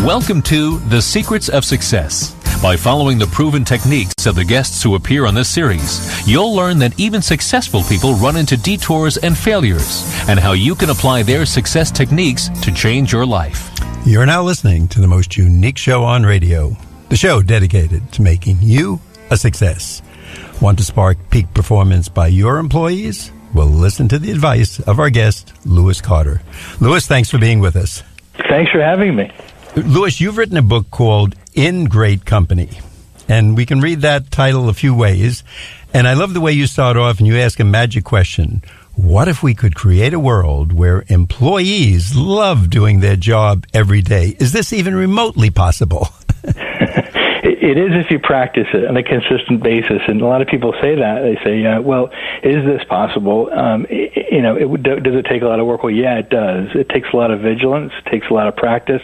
Welcome to The Secrets of Success. By following the proven techniques of the guests who appear on this series, you'll learn that even successful people run into detours and failures, and how you can apply their success techniques to change your life. You're now listening to the most unique show on radio, the show dedicated to making you a success. Want to spark peak performance by your employees? Well, listen to the advice of our guest, Lewis Carter. Lewis, thanks for being with us. Thanks for having me. Lewis, you've written a book called In Great Company, and we can read that title a few ways. And I love the way you start off and you ask a magic question. What if we could create a world where employees love doing their job every day? Is this even remotely possible? It is if you practice it on a consistent basis, and a lot of people say that. They say, well, is this possible? Does it take a lot of work? Well, yeah, it does. It takes a lot of vigilance, it takes a lot of practice,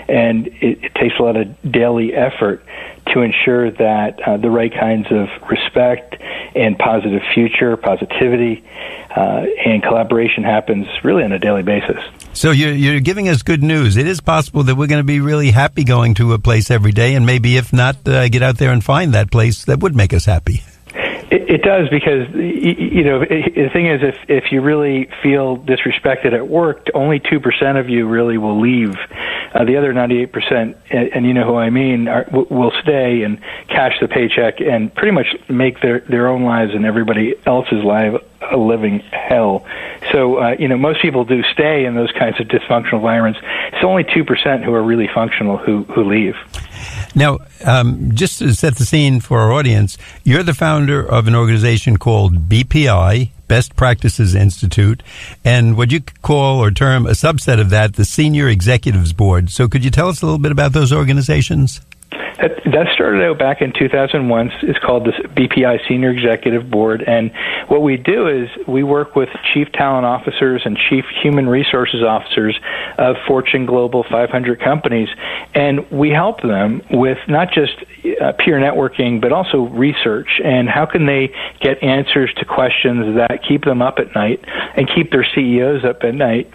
and it takes a lot of daily effort to ensure that the right kinds of respect and positive future, positivity, and collaboration happens really on a daily basis. So you're giving us good news. It is possible that we're going to be really happy going to a place every day, and maybe if not, get out there and find that place that would make us happy. It does, because the thing is, if you really feel disrespected at work, only 2% of you really will leave. The other 98%, and you know who I mean, will stay and cash the paycheck and pretty much make their own lives and everybody else's life a living hell. So, most people do stay in those kinds of dysfunctional environments. It's only 2% who are really functional who leave. Now, just to set the scene for our audience, you're the founder of an organization called BPI, Best Practices Institute, and what you call or term a subset of that, the Senior Executives Board. So could you tell us a little bit about those organizations? That started out back in 2001. It's called the BPI Senior Executive Board, and what we do is we work with chief talent officers and chief human resources officers of Fortune Global 500 companies, and we help them with not just peer networking, but also research, and how can they get answers to questions that keep them up at night and keep their CEOs up at night,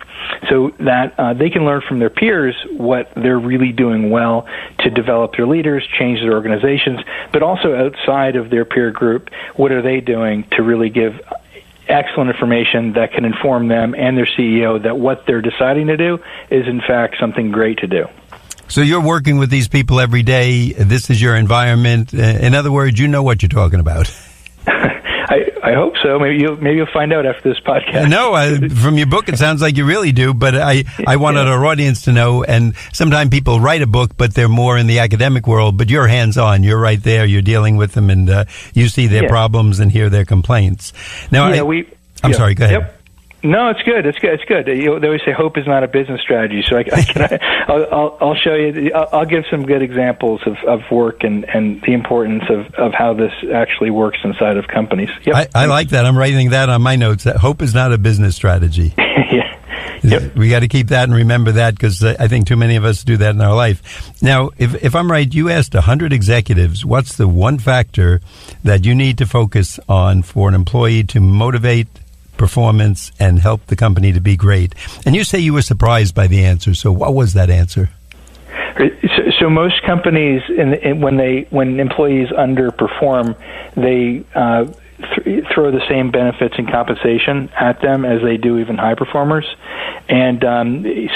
so that they can learn from their peers what they're really doing well to develop their leaders, change their organizations, but also outside of their peer group, what are they doing to really give excellent information that can inform them and their CEO that what they're deciding to do is in fact something great to do. So you're working with these people every day. This is your environment. In other words, you know what you're talking about. I hope so. Maybe you'll find out after this podcast. No, from your book, it sounds like you really do. But I wanted our audience to know. And sometimes people write a book, but they're more in the academic world. But you're hands-on. You're right there. You're dealing with them, and you see their problems and hear their complaints. Now, I'm sorry. Go ahead. Yep. No, it's good. It's good. They always say hope is not a business strategy. So I'll show you. I'll give some good examples of work and the importance of how this actually works inside of companies. Yep. I like that. I'm writing that on my notes. That hope is not a business strategy. Yeah. Yep. We got to keep that and remember that, because I think too many of us do that in our life. Now, if I'm right, you asked 100 executives, what's the one factor that you need to focus on for an employee to motivate performance and help the company to be great? And you say you were surprised by the answer. So what was that answer? So most companies, when employees underperform, they throw the same benefits and compensation at them as they do even high performers. And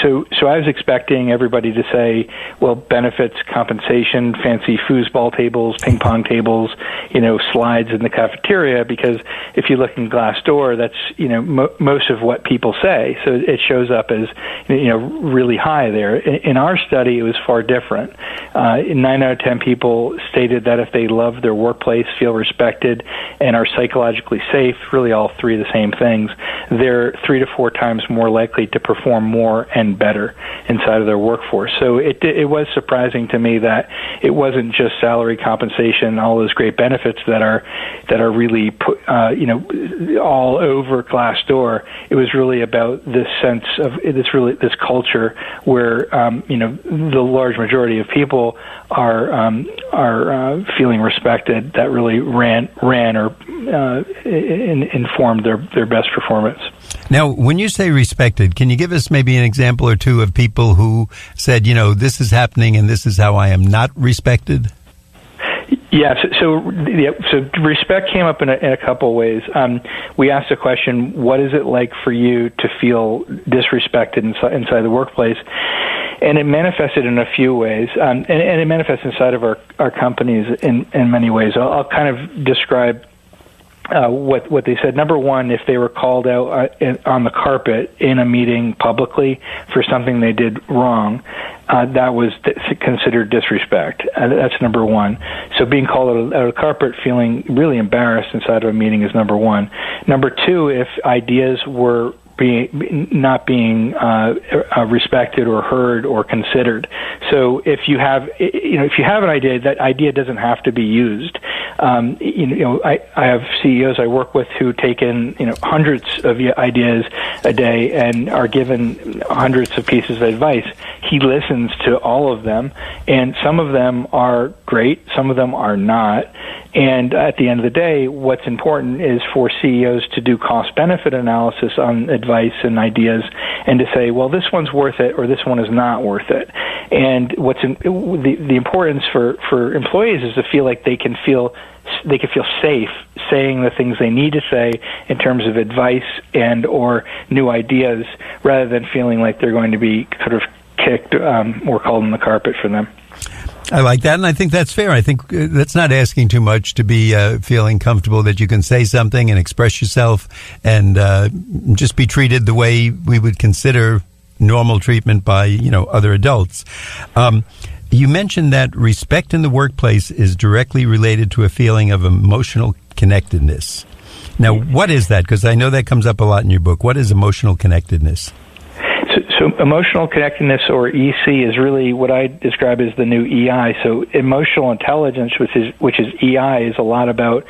so I was expecting everybody to say, well, benefits, compensation, fancy foosball tables, ping pong tables, slides in the cafeteria, because if you look in Glassdoor, that's, most of what people say. So it shows up as, really high there. In our study, it was far different. 9 out of 10 people stated that if they love their workplace, feel respected, and are psychologically safe, really all three of the same things, they're 3 to 4 times more likely to perform more and better inside of their workforce. So it was surprising to me that it wasn't just salary, compensation, all those great benefits that are really all over Glassdoor. It was really about this sense of this culture where the large majority of people people are feeling respected, that really ran or informed their best performance. Now, when you say respected, can you give us maybe an example or two of people who said, this is happening and this is how I am not respected? Yeah, so respect came up in a couple ways. We asked the question, what is it like for you to feel disrespected inside the workplace? And it manifested in a few ways, and it manifests inside of our companies in many ways. I'll kind of describe what they said. Number one, if they were called out on the carpet in a meeting publicly for something they did wrong, that was considered disrespect. That's number one. So being called out of the carpet, feeling really embarrassed inside of a meeting is number one. Number two, if ideas were not being respected or heard or considered. So if you have an idea, that idea doesn't have to be used. I have CEOs I work with who take in hundreds of ideas a day and are given hundreds of pieces of advice. He listens to all of them, and some of them are great, some of them are not. And at the end of the day, what's important is for CEOs to do cost-benefit analysis on advice and ideas and to say, well, this one's worth it or this one is not worth it. And the importance for employees is to feel like they can feel safe saying the things they need to say in terms of advice and or new ideas rather than feeling like they're going to be sort of kicked or called on the carpet for them. I like that, and I think that's fair. I think that's not asking too much to be feeling comfortable that you can say something and express yourself and just be treated the way we would consider normal treatment by, other adults. You mentioned that respect in the workplace is directly related to a feeling of emotional connectedness. Now, what is that? Because I know that comes up a lot in your book. What is emotional connectedness? So emotional connectedness, or EC, is really what I describe as the new EI. So emotional intelligence, which is EI, is a lot about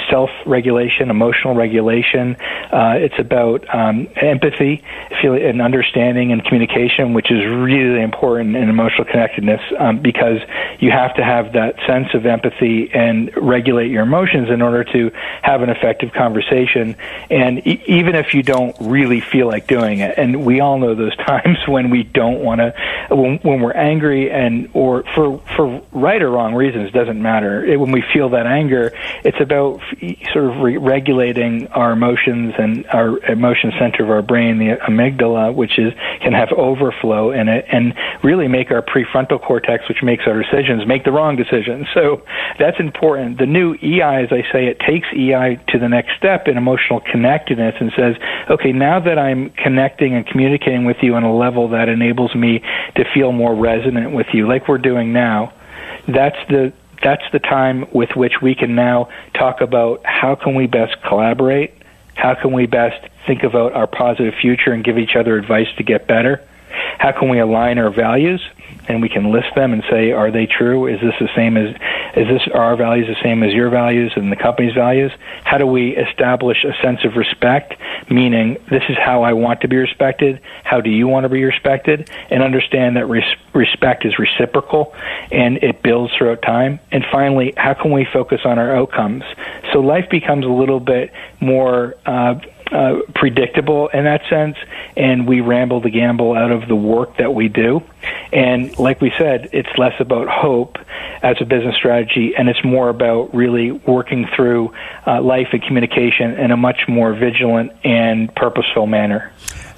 self-regulation, emotional regulation. It's about empathy, and understanding and communication, which is really important in emotional connectedness because you have to have that sense of empathy and regulate your emotions in order to have an effective conversation. And even if you don't really feel like doing it, and we all know those times when we don't want to, when we're angry or for right or wrong reasons, it doesn't matter. When we feel that anger, it's about sort of regulating our emotions and our emotion center of our brain, the amygdala, which can have overflow in it and really make our prefrontal cortex, which makes our decisions, make the wrong decisions. So that's important. The new EI, as I say, it takes EI to the next step in emotional connectedness and says, okay, now that I'm connecting and communicating with you on a level that enables me to feel more resonant with you, like we're doing now, that's the time with which we can now talk about how can we best collaborate, how can we best think about our positive future and give each other advice to get better, how can we align our values, and we can list them and say, are they true? Are our values the same as your values and the company's values? How do we establish a sense of respect, meaning this is how I want to be respected, how do you want to be respected, and understand that respect is reciprocal and it builds throughout time. And finally, how can we focus on our outcomes? So life becomes a little bit more predictable in that sense, and we ramble the gamble out of the work that we do. And like we said, it's less about hope as a business strategy, and it's more about really working through life and communication in a much more vigilant and purposeful manner.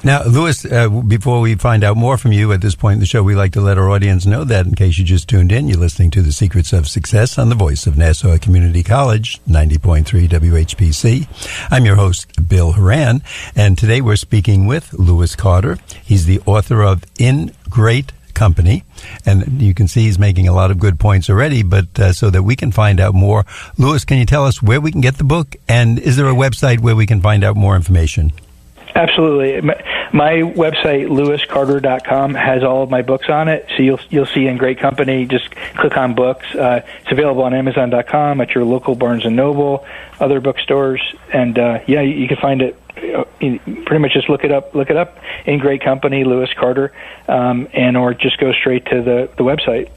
Now, Louis, before we find out more from you at this point in the show, we like to let our audience know that in case you just tuned in, you're listening to The Secrets of Success on the voice of Nassau Community College, 90.3 WHPC. I'm your host, Bill Horan, and today we're speaking with Louis Carter. He's the author of In Great Company, and you can see he's making a lot of good points already, but so that we can find out more, Louis, can you tell us where we can get the book, and is there a website where we can find out more information? Absolutely. My website, lewiscarter.com, has all of my books on it. So you'll see In Great Company. Just click on books. It's available on Amazon.com, at your local Barnes & Noble, other bookstores. And, you can find it. Pretty much just look it up. Look it up. In Great Company, Louis Carter, or just go straight to the website.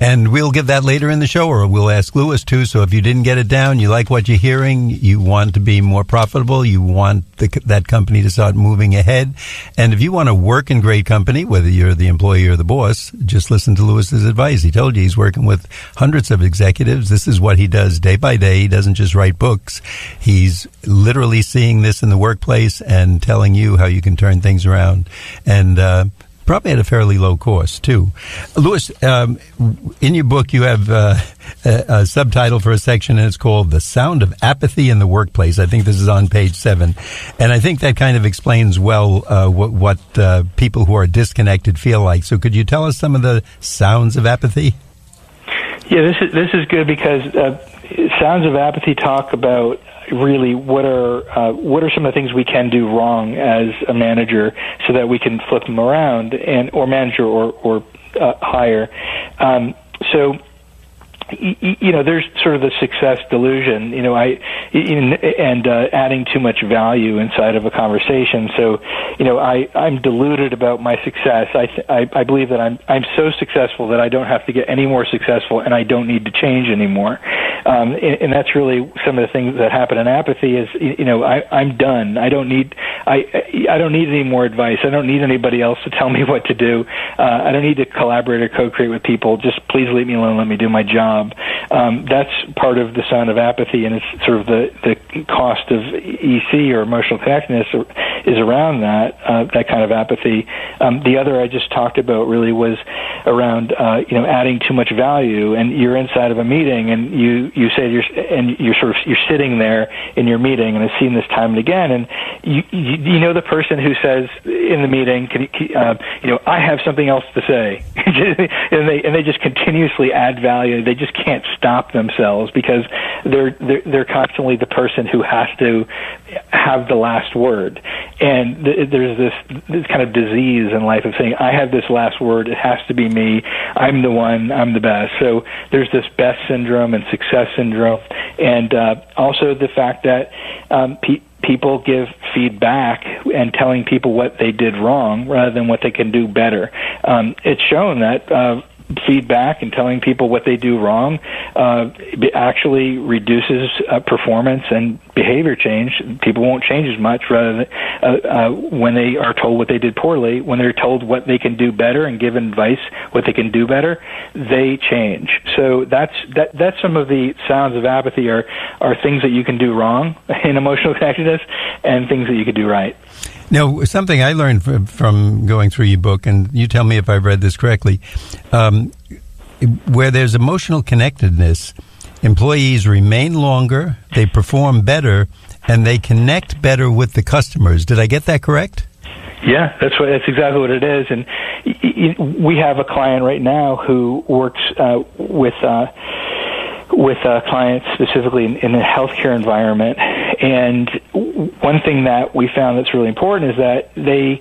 And we'll give that later in the show, or we'll ask Louis too. So if you didn't get it down, you like what you're hearing, you want to be more profitable, you want that company to start moving ahead. And if you want to work in great company, whether you're the employee or the boss, just listen to Louis's advice. He told you he's working with hundreds of executives. This is what he does day by day. He doesn't just write books. He's literally seeing this in the workplace and telling you how you can turn things around. And, probably at a fairly low cost, too. Louis, in your book, you have a subtitle for a section, and it's called The Sound of Apathy in the Workplace. I think this is on page 7. And I think that kind of explains well what people who are disconnected feel like. So could you tell us some of the sounds of apathy? Yeah, this is good because sounds of apathy talk about really what are some of the things we can do wrong as a manager so that we can flip them around, or manager or hire. So there's sort of the success delusion, and adding too much value inside of a conversation. So, I'm deluded about my success. I believe that I'm so successful that I don't have to get any more successful, and I don't need to change anymore. And that's really some of the things that happen in apathy. Is I'm done. I don't need any more advice. I don't need anybody else to tell me what to do. I don't need to collaborate or co-create with people. Just please leave me alone. Let me do my job. That's part of the sound of apathy, and it's sort of the cost of EC or emotional connectedness is around that kind of apathy. The other I just talked about really was around adding too much value, and you're inside of a meeting, and you say you're sitting there in your meeting, and I've seen this time and again, and you know the person who says in the meeting, I have something else to say, and they just continuously add value. They just can't stop themselves because they're constantly the person who has to have the last word. And there's this kind of disease in life of saying, I have this last word, it has to be me, I'm the one, I'm the best. So there's this best syndrome and success syndrome, and also the fact that people give feedback and telling people what they did wrong rather than what they can do better. It's shown that feedback and telling people what they do wrong actually reduces performance and behavior change. People won't change as much rather than when they are told what they did poorly. When they're told what they can do better and given advice what they can do better, they change. So that's some of the sounds of apathy are things that you can do wrong in emotional connectedness and things that you can do right. Now, something I learned from going through your book, and you tell me if I've read this correctly, where there's emotional connectedness, employees remain longer, they perform better, and they connect better with the customers. Did I get that correct? Yeah, that's exactly what it is. And we have a client right now who works with clients specifically in the healthcare environment. And one thing that we found that's really important is that they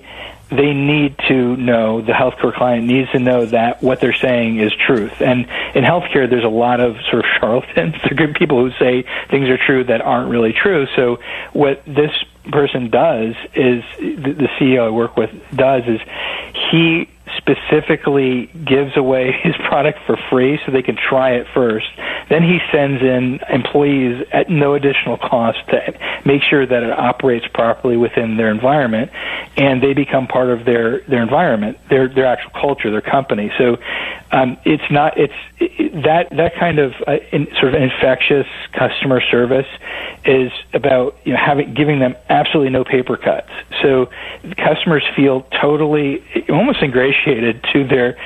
need to know, the healthcare client needs to know that what they're saying is truth. And in healthcare, there's a lot of sort of charlatans. There are people who say things are true that aren't really true. So what this person does is, the CEO I work with does, is he specifically gives away his product for free so they can try it first. Then he sends in employees at no additional cost to make sure that it operates properly within their environment, and they become part of their environment, their actual culture, their company. So that kind of sort of infectious customer service is about giving them absolutely no paper cuts. So customers feel totally almost ingratiated to the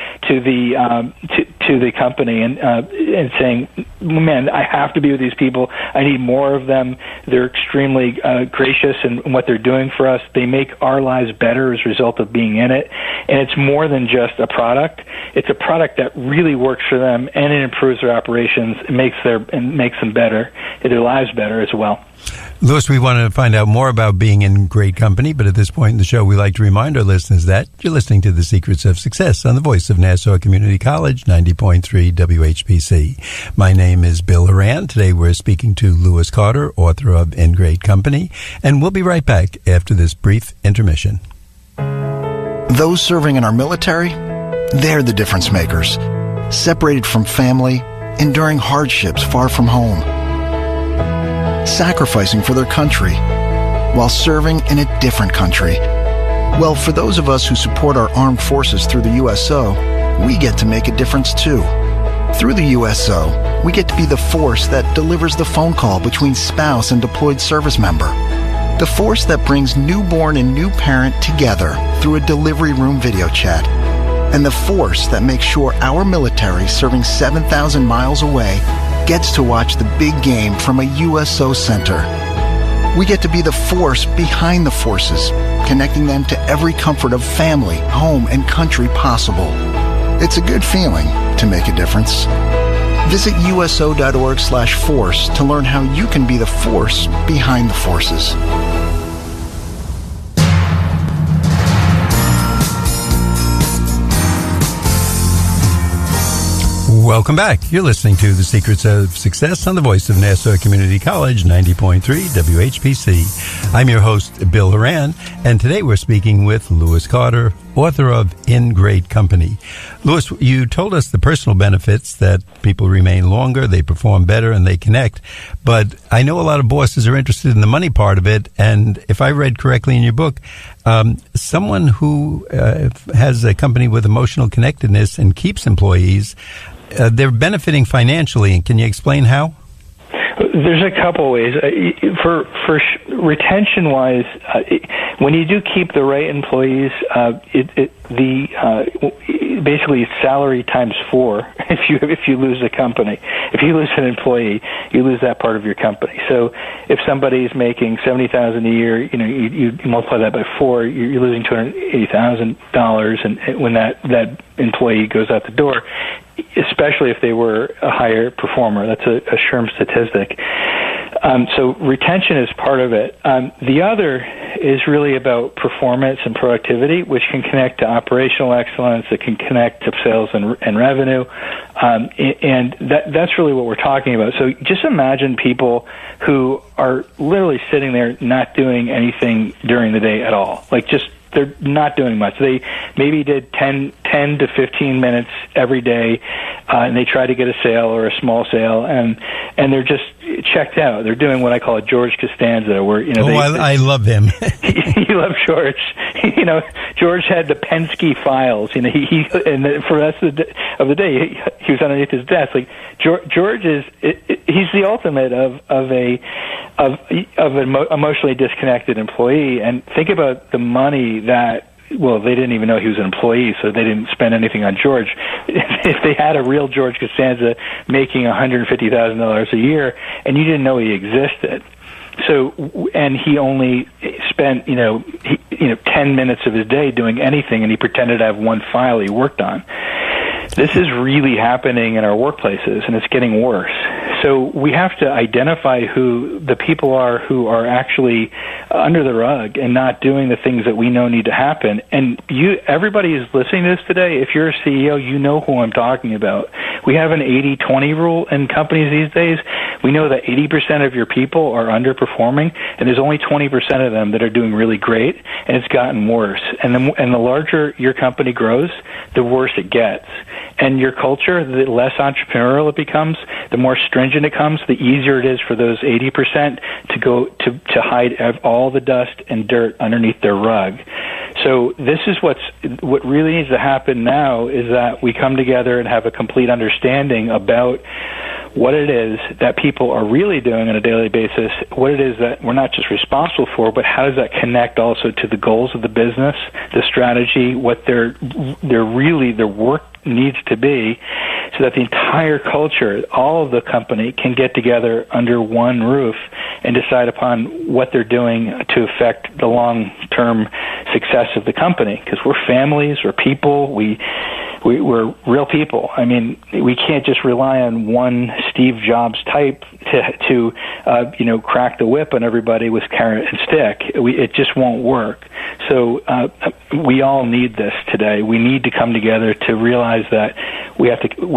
company and saying, man, I have to be with these people. I need more of them. They're extremely gracious in what they're doing for us. They make our lives better as a result of being in it. And it's more than just a product. It's a product that really works for them, and it improves their operations. It makes them better, their lives better as well. Louis, we want to find out more about being in great company, but at this point in the show, we like to remind our listeners that you're listening to The Secrets of Success on the voice of Nassau Community College, 90.3 WHPC. My name is Bill Horan. Today we're speaking to Louis Carter, author of In Great Company, and we'll be right back after this brief intermission. Those serving in our military, they're the difference makers. separated from family, enduring hardships far from home, sacrificing for their country while serving in a different country. Well, for those of us who support our armed forces through the USO, we get to make a difference too. Through the USO, we get to be the force that delivers the phone call between spouse and deployed service member. The force that brings newborn and new parent together through a delivery room video chat. And the force that makes sure our military serving 7,000 miles away gets to watch the big game from a USO center. We get to be the force behind the forces, connecting them to every comfort of family, home, and country possible. It's a good feeling to make a difference. Visit uso.org/force to learn how you can be the force behind the forces. Welcome back. You're listening to The Secrets of Success on the voice of Nassau Community College, 90.3 WHPC. I'm your host, Bill Horan, and today we're speaking with Lewis Carter, author of In Great Company. Lewis, you told us the personal benefits, that people remain longer, they perform better, and they connect. But I know a lot of bosses are interested in the money part of it, and if I read correctly in your book, someone who has a company with emotional connectedness and keeps employees, they're benefiting financially. And can you explain how? There's a couple ways. For retention-wise, when you do keep the right employees, basically salary times 4. If you lose a company, if you lose an employee, you lose that part of your company. So if somebody's making $70,000 a year, you multiply that by 4, you're losing $280,000, and when that employee goes out the door, especially if they were a higher performer. That's a SHRM statistic. So retention is part of it. The other is really about performance and productivity, which can connect to operational excellence. It can connect to sales and revenue. And that's really what we're talking about. So just imagine people who are literally sitting there not doing anything during the day at all. They're not doing much. They maybe did 10 to 15 minutes every day, and they try to get a sale or a small sale, and they're just checked out. They're doing what I call a George Costanza, where I love him. You love George. George had the Penske files. He and for the rest of the day he was underneath his desk. George is he's the ultimate of an emotionally disconnected employee. And think about the money that. Well, they didn't even know he was an employee, so they didn't spend anything on George. If they had a real George Costanza making $150,000 a year, and you didn't know he existed, and he only spent 10 minutes of his day doing anything, and he pretended to have one file he worked on. This is really happening in our workplaces, and it's getting worse. So we have to identify who the people are who are actually under the rug and not doing the things that we know need to happen. And everybody is listening to this today. If you're a CEO, you know who I'm talking about. We have an 80-20 rule in companies these days. We know that 80% of your people are underperforming, and there's only 20% of them that are doing really great, and it's gotten worse. And the larger your company grows, the worse it gets. And your culture, the less entrepreneurial it becomes, the more stringent it comes, the easier it is for those 80% to go to hide all the dust and dirt underneath their rug. So this is what really needs to happen now, is that we come together and have a complete understanding about what it is that people are really doing on a daily basis, what it is that we're not just responsible for, but how does that connect also to the goals of the business, the strategy, what their work needs to be, so that the entire culture, all of the company, can get together under one roof and decide upon what they're doing to affect the long-term success of the company. Because we're families, we're people, we're real people. I mean, we can't just rely on one Steve Jobs type to crack the whip on everybody with carrot and stick. It just won't work. So we all need this today. We need to come together to realize that we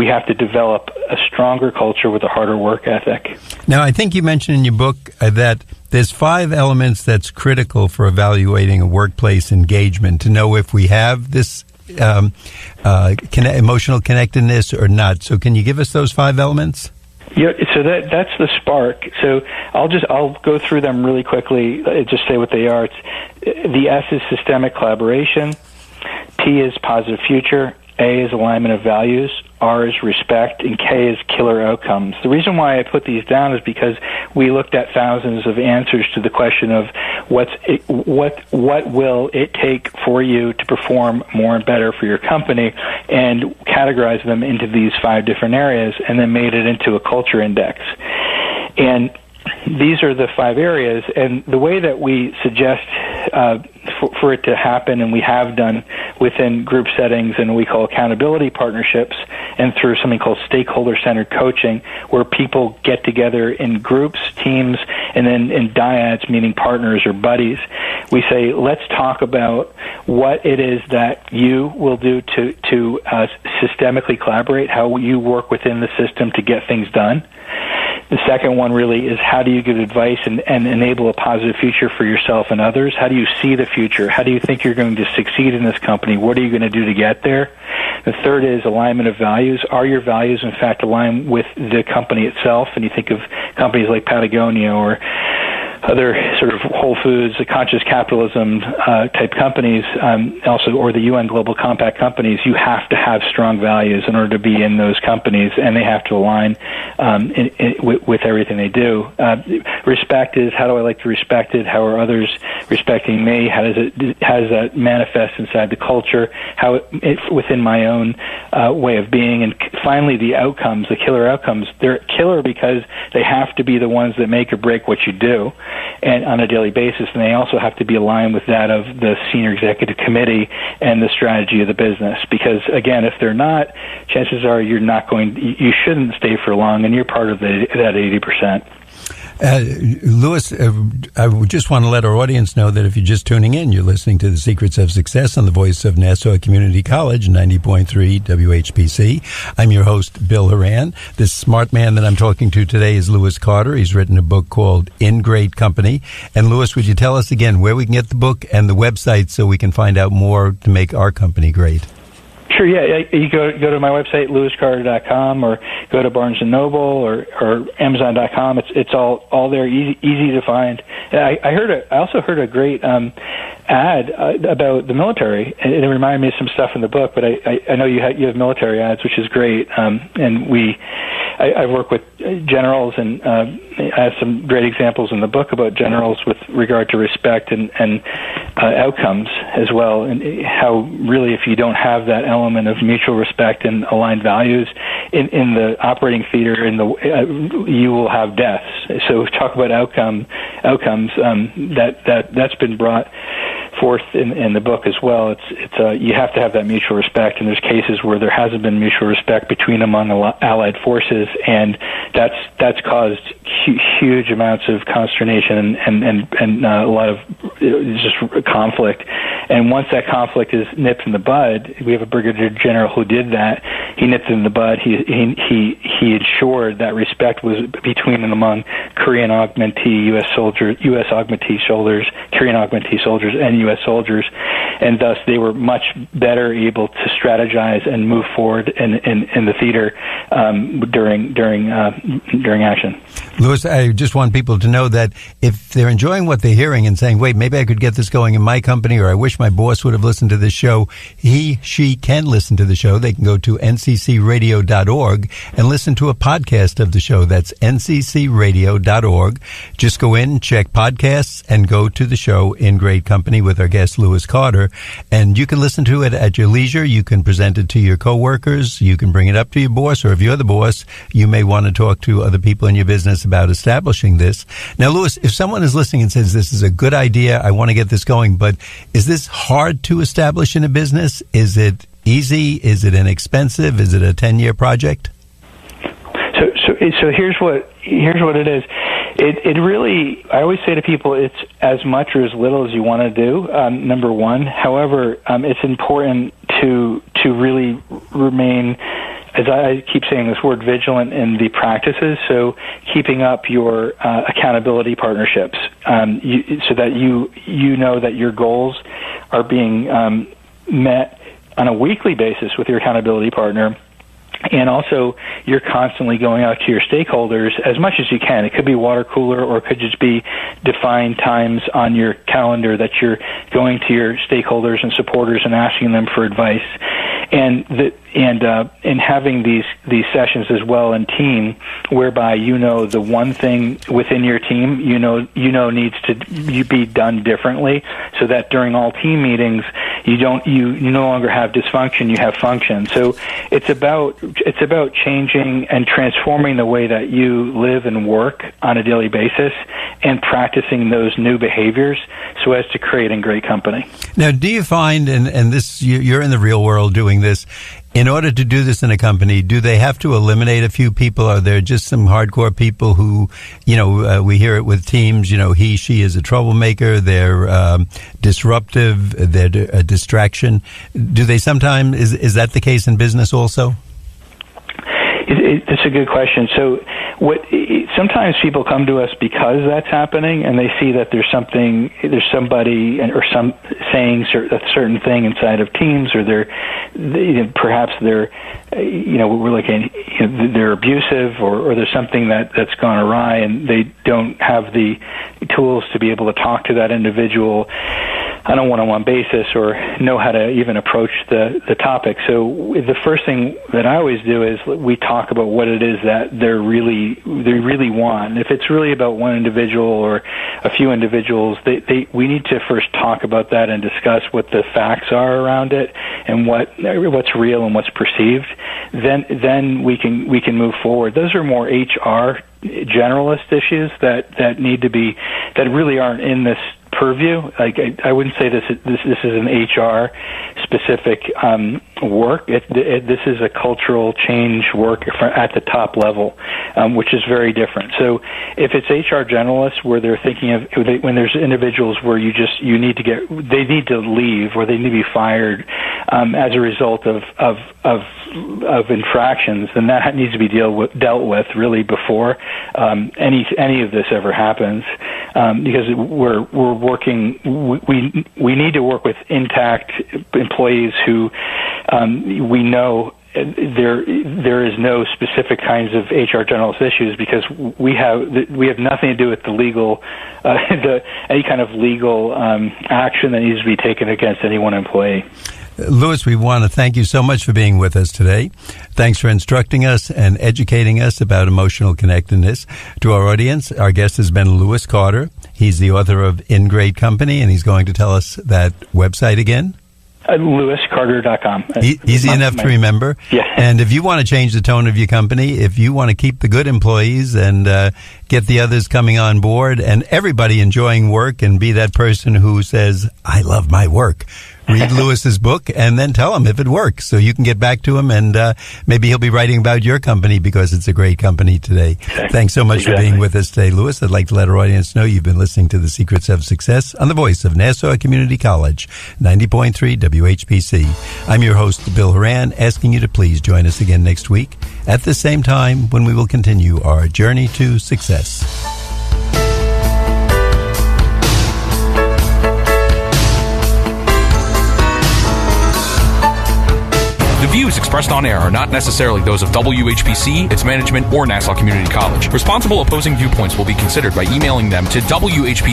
have to develop a stronger culture with a harder work ethic. Now, I think you mentioned in your book that there's 5 elements that's critical for evaluating a workplace engagement to know if we have this emotional connectedness or not. So can you give us those 5 elements? Yeah, so that's the spark. So I'll go through them really quickly. Just say what they are. The S is systemic collaboration. P is positive future. A is alignment of values. R is respect, and K is killer outcomes. The reason why I put these down is because we looked at thousands of answers to the question of what will it take for you to perform more and better for your company, and categorized them into these 5 different areas, and then made it into a culture index. And these are the 5 areas, and the way that we suggest for it to happen, and we have done within group settings and we call accountability partnerships, and through something called stakeholder-centered coaching, where people get together in groups, teams, and then in dyads, meaning partners or buddies. We say, let's talk about what it is that you will do to systemically collaborate, how you work within the system to get things done. The second one really is, how do you give advice and enable a positive future for yourself and others? How do you see the future? How do you think you're going to succeed in this company? What are you going to do to get there? The third is alignment of values. Are your values, in fact, aligned with the company itself? And you think of companies like Patagonia or other sort of Whole Foods, conscious capitalism type companies, also, or the UN Global Compact companies. You have to have strong values in order to be in those companies, and they have to align with everything they do. Respect is, how do I like to be respected? How are others respecting me? How does that manifest inside the culture? How within my own way of being? And finally, the outcomes, the killer outcomes. They're killer because they have to be the ones that make or break what you do, and on a daily basis, and they also have to be aligned with that of the senior executive committee and the strategy of the business. Because again, if they're not, chances are you shouldn't stay for long, and you're part of that 80%. Louis, I just want to let our audience know that if you're just tuning in, you're listening to The Secrets of Success on the voice of Nassau Community College, 90.3 WHPC. I'm your host, Bill Horan. This smart man that I'm talking to today is Louis Carter. He's written a book called In Great Company. And Louis, would you tell us again where we can get the book and the website so we can find out more to make our company great? Sure, yeah. You go to my website, lewiscarter.com, or go to Barnes & Noble or Amazon.com. It's all there, easy to find. I also heard a great ad about the military, and it reminded me of some stuff in the book. But I know you have military ads, which is great. And I work with generals, and I have some great examples in the book about generals with regard to respect and outcomes as well, and how really, if you don't have that element of mutual respect and aligned values in the operating theater, you will have deaths. So talk about outcomes. That's been brought forth in the book as well. It's you have to have that mutual respect, and there's cases where there hasn't been mutual respect among allied forces, and that's caused huge amounts of consternation and a lot of just conflict. And once that conflict is nipped in the bud, we have a brigadier general who did that. He nipped it in the bud. He ensured that respect was between and among Korean augmentee U.S. augmentee soldiers, Korean augmentee soldiers, and U.S. soldiers, and thus they were much better able to strategize and move forward in the theater during action. Louis, I just want people to know that if they're enjoying what they're hearing and saying, wait, maybe I could get this going in my company, or I wish my boss would have listened to this show, she can listen to the show. They can go to nccradio.org and listen to a podcast of the show. That's nccradio.org. Just go in, check podcasts, and go to the show In Great Company with our guest, Louis Carter. And you can listen to it at your leisure. You can present it to your coworkers. You can bring it up to your boss, or if you're the boss, you may want to talk to other people in your business about establishing this. Now, Louis, if someone is listening and says, this is a good idea, I want to get this going, but is this hard to establish in a business? Is it easy? Is it inexpensive? Is it a 10-year project? So here's what it is. It really, I always say to people, it's as much or as little as you want to do, number one. However, it's important to really remain, as I keep saying this word, vigilant in the practices. So keeping up your accountability partnerships, so that you know that your goals are being met on a weekly basis with your accountability partner. And also, you're constantly going out to your stakeholders as much as you can. It could be water cooler, or it could just be defined times on your calendar that you're going to your stakeholders and supporters and asking them for advice. And having these sessions as well in team, whereby the one thing within your team needs to be done differently, so that during all team meetings you no longer have dysfunction, you have function. So it's about changing and transforming the way that you live and work on a daily basis, and practicing those new behaviors so as to create a great company. Now, do you find, and this, you're in the real world doing this, in order to do this in a company, do they have to eliminate a few people? Are there just some hardcore people who, we hear it with teams, he, she is a troublemaker, they're disruptive, they're a distraction. Do they sometimes, is that the case in business also? It's a good question. So sometimes people come to us because that's happening, and they see that there's somebody or some saying a certain thing inside of teams, or perhaps they're we're looking, they're abusive, or there's something that's gone awry, and they don't have the tools to be able to talk to that individual on a one-on-one basis, or know how to even approach the topic. So the first thing that I always do is we talk about what it is that they really want. And if it's really about one individual or a few individuals, we need to first talk about that and discuss what the facts are around it and what's real and what's perceived. Then we can move forward. Those are more HR generalist issues that really aren't in this purview. Like I wouldn't say this is an HR specific work. This is a cultural change work at the top level, which is very different. So if it's HR generalists, where they're thinking of when there's individuals where they need to leave, or they need to be fired as a result of infractions, then that needs to be dealt with really before any of this ever happens, because we're working. We need to work with intact employees who we know there is no specific kinds of HR generalist issues, because we have nothing to do with the legal any kind of legal action that needs to be taken against any one employee. Louis, we want to thank you so much for being with us today. Thanks for instructing us and educating us about emotional connectedness. To our audience, our guest has been Louis Carter. He's the author of In Great Company, and he's going to tell us that website again. LouisCarter.com. Easy enough to remember. Yeah. And if you want to change the tone of your company, if you want to keep the good employees and get the others coming on board and everybody enjoying work, and be that person who says, I love my work, read Louis's book and then tell him if it works, so you can get back to him, and maybe he'll be writing about your company because it's a great company today. Thanks so much for being with us today, Louis. I'd like to let our audience know you've been listening to The Secrets of Success on the voice of Nassau Community College, 90.3 WHPC. I'm your host, Bill Horan, asking you to please join us again next week at the same time, when we will continue our journey to success. The views expressed on air are not necessarily those of WHPC, its management, or Nassau Community College. Responsible opposing viewpoints will be considered by emailing them to whpc@ncc.edu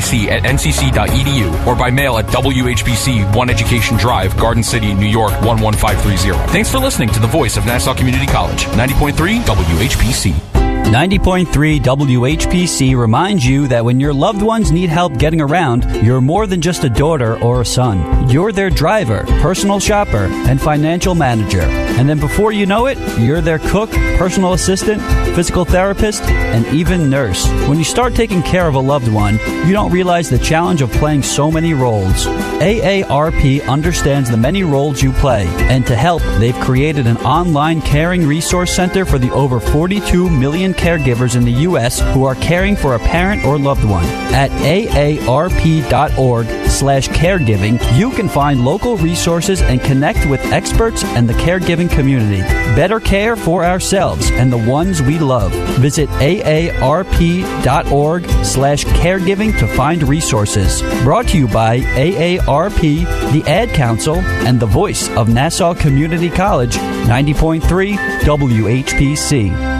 or by mail at WHPC 1 Education Drive, Garden City, New York 11530. Thanks for listening to the voice of Nassau Community College, 90.3 WHPC. 90.3 WHPC reminds you that when your loved ones need help getting around, you're more than just a daughter or a son. You're their driver, personal shopper, and financial manager. And then before you know it, you're their cook, personal assistant, physical therapist, and even nurse. When you start taking care of a loved one, you don't realize the challenge of playing so many roles. AARP understands the many roles you play, and to help, they've created an online caring resource center for the over 42 million caregivers in the U.S. who are caring for a parent or loved one. At aarp.org/caregiving, you can find local resources and connect with experts and the caregiving community. Better care for ourselves and the ones we love. Visit aarp.org/caregiving to find resources. Brought to you by AARP, the Ad Council, and the voice of Nassau Community College, 90.3 WHPC.